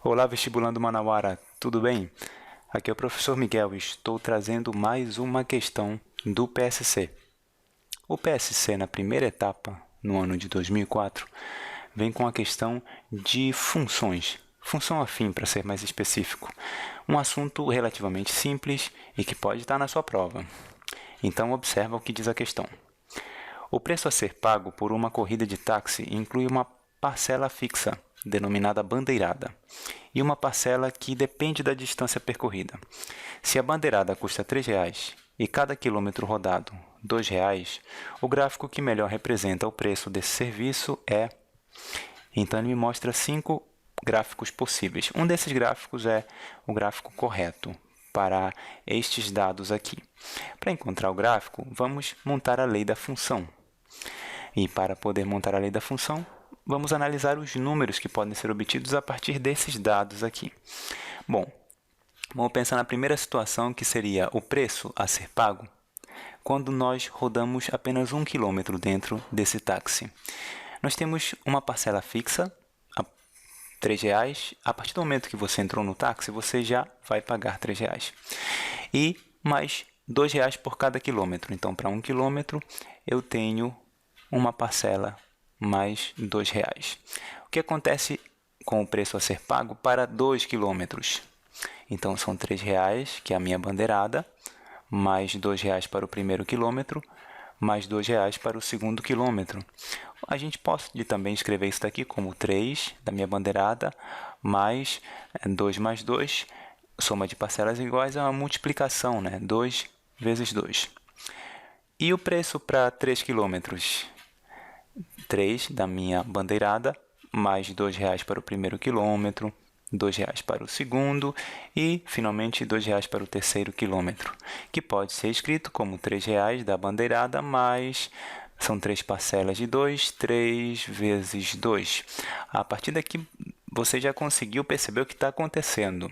Olá, vestibulando Manauara, tudo bem? Aqui é o professor Miguel e estou trazendo mais uma questão do PSC. O PSC, na primeira etapa, no ano de 2004, vem com a questão de funções, função afim, para ser mais específico. Um assunto relativamente simples e que pode estar na sua prova. Então, observa o que diz a questão. O preço a ser pago por uma corrida de táxi inclui uma parcela fixa, denominada bandeirada, e uma parcela que depende da distância percorrida. Se a bandeirada custa R$ 3,00 e cada quilômetro rodado R$ 2,00, o gráfico que melhor representa o preço desse serviço é... Então, ele me mostra 5 gráficos possíveis. Um desses gráficos é o gráfico correto para estes dados aqui. Para encontrar o gráfico, vamos montar a lei da função. E para poder montar a lei da função, vamos analisar os números que podem ser obtidos a partir desses dados aqui. Bom, vamos pensar na primeira situação, que seria o preço a ser pago quando nós rodamos apenas 1 km dentro desse táxi. Nós temos uma parcela fixa, R$ 3,00. A partir do momento que você entrou no táxi, você já vai pagar R$ 3,00. E mais R$ 2,00 por cada quilômetro. Então, para 1 quilômetro, eu tenho uma parcela mais R$ 2,00. O que acontece com o preço a ser pago para 2 quilômetros? Então, são R$ 3,00, que é a minha bandeirada, mais R$ 2,00 para o primeiro quilômetro, mais R$ 2,00 para o segundo quilômetro. A gente pode também escrever isso daqui como 3 da minha bandeirada, mais 2 mais 2, soma de parcelas iguais é uma multiplicação, né? 2 vezes 2. E o preço para 3 quilômetros? 3 da minha bandeirada, mais R$ 2,00 para o primeiro quilômetro, R$ 2,00 para o segundo e, finalmente, R$ 2,00 para o terceiro quilômetro, que pode ser escrito como R$ 3,00 da bandeirada, mais... São 3 parcelas de 2, 3 vezes 2. A partir daqui, você já conseguiu perceber o que está acontecendo.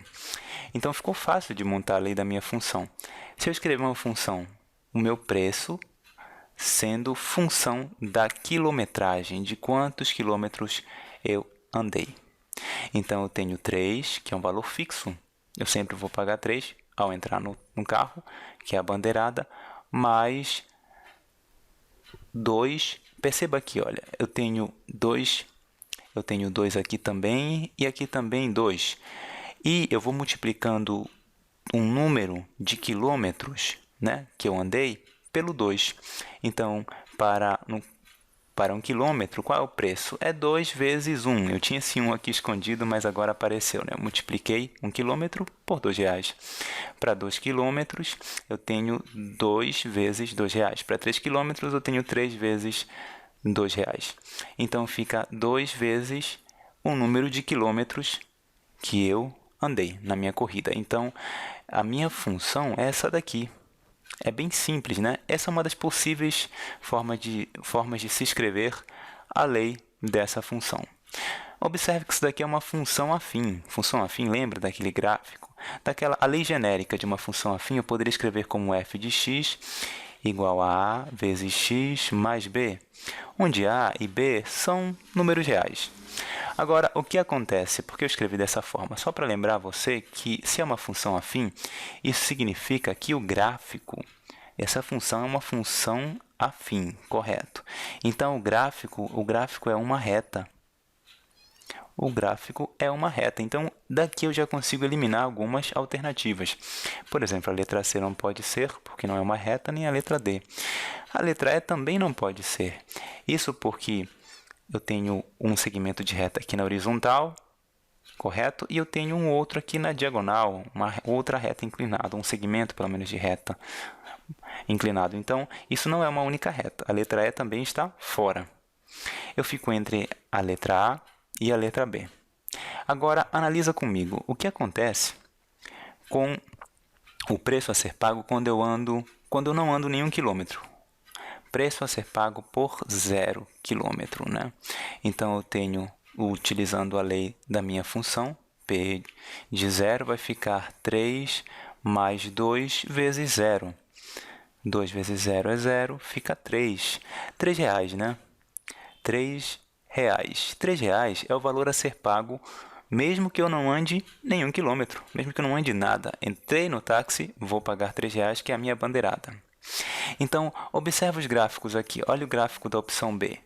Então, ficou fácil de montar a lei da minha função. Se eu escrever uma função, o meu preço sendo função da quilometragem, de quantos quilômetros eu andei. Então, eu tenho 3, que é um valor fixo. Eu sempre vou pagar 3 ao entrar no carro, que é a bandeirada, mais 2. Perceba aqui, olha, eu tenho 2 aqui também e aqui também 2. E eu vou multiplicando um número de quilômetros, né, que eu andei pelo 2. Então, para 1 quilômetro, qual é o preço? É 2 vezes 1. Eu tinha esse 1 aqui escondido, mas agora apareceu, né? Eu multipliquei 1 quilômetro por R$ 2,00. Para 2 quilômetros, eu tenho 2 vezes R$ 2,00. Para 3 quilômetros, eu tenho 3 vezes R$ 2,00. Então, fica 2 vezes o número de quilômetros que eu andei na minha corrida. Então, a minha função é essa daqui. É bem simples, né? Essa é uma das possíveis formas de se escrever a lei dessa função. Observe que isso daqui é uma função afim. Função afim, lembra daquele gráfico? A lei genérica de uma função afim, eu poderia escrever como f de x igual a vezes x mais b, onde a e b são números reais. Agora, o que acontece? Por que eu escrevi dessa forma? Só para lembrar você que, se é uma função afim, isso significa que o gráfico, essa função é uma função afim, correto? Então, o gráfico é uma reta. O gráfico é uma reta. Então, daqui eu já consigo eliminar algumas alternativas. Por exemplo, a letra C não pode ser, porque não é uma reta, nem a letra D. A letra E também não pode ser. Isso porque eu tenho um segmento de reta aqui na horizontal, correto? E eu tenho um outro aqui na diagonal, uma outra reta inclinada, um segmento, pelo menos, de reta inclinado. Então, isso não é uma única reta. A letra E também está fora. Eu fico entre a letra A e a letra B. Agora, analisa comigo o que acontece com o preço a ser pago quando eu não ando nenhum quilômetro. Preço a ser pago por 0 quilômetro, né? Então, eu tenho, utilizando a lei da minha função, P de 0 vai ficar 3 mais 2 vezes 0. 2 vezes 0 é 0, fica 3. R$ 3,00, né? R$ 3,00. R$ 3,00 é o valor a ser pago mesmo que eu não ande nenhum quilômetro, mesmo que eu não ande nada. Entrei no táxi, vou pagar R$3, que é a minha bandeirada. Então, observe os gráficos aqui. Olha o gráfico da opção B.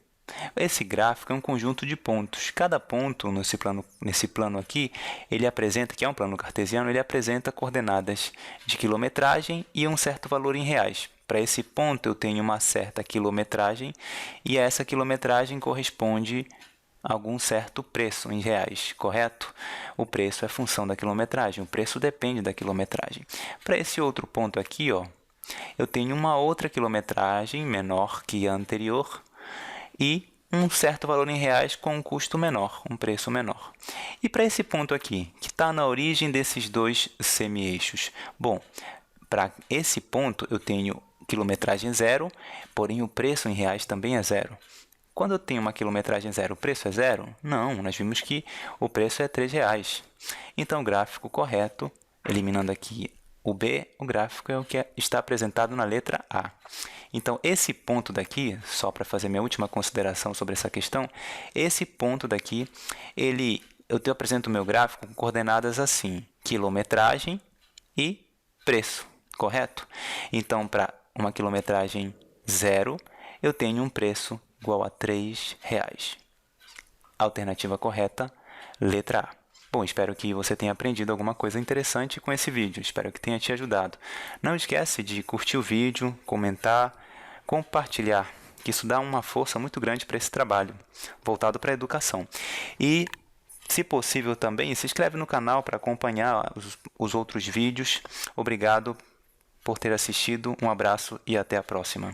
Esse gráfico é um conjunto de pontos. Cada ponto nesse plano aqui, ele apresenta, que é um plano cartesiano, ele apresenta coordenadas de quilometragem e um certo valor em reais. Para esse ponto, eu tenho uma certa quilometragem e essa quilometragem corresponde a algum certo preço em reais, correto? O preço é função da quilometragem, o preço depende da quilometragem. Para esse outro ponto aqui, ó, eu tenho uma outra quilometragem menor que a anterior e um certo valor em reais com um custo menor, um preço menor. E para esse ponto aqui, que está na origem desses dois semi-eixos? Bom, para esse ponto eu tenho quilometragem zero, porém o preço em reais também é zero. Quando eu tenho uma quilometragem zero, o preço é zero? Não, nós vimos que o preço é R$3. Então, o gráfico correto, eliminando aqui o B, o gráfico é o que está apresentado na letra A. Então, esse ponto daqui, só para fazer minha última consideração sobre essa questão, esse ponto daqui, eu te apresento o meu gráfico com coordenadas assim, quilometragem e preço, correto? Então, para uma quilometragem zero, eu tenho um preço igual a R$3. Alternativa correta, letra A. Bom, espero que você tenha aprendido alguma coisa interessante com esse vídeo. Espero que tenha te ajudado. Não esquece de curtir o vídeo, comentar, compartilhar, que isso dá uma força muito grande para esse trabalho, voltado para a educação. E, se possível também, se inscreve no canal para acompanhar os outros vídeos. Obrigado por ter assistido. Um abraço e até a próxima.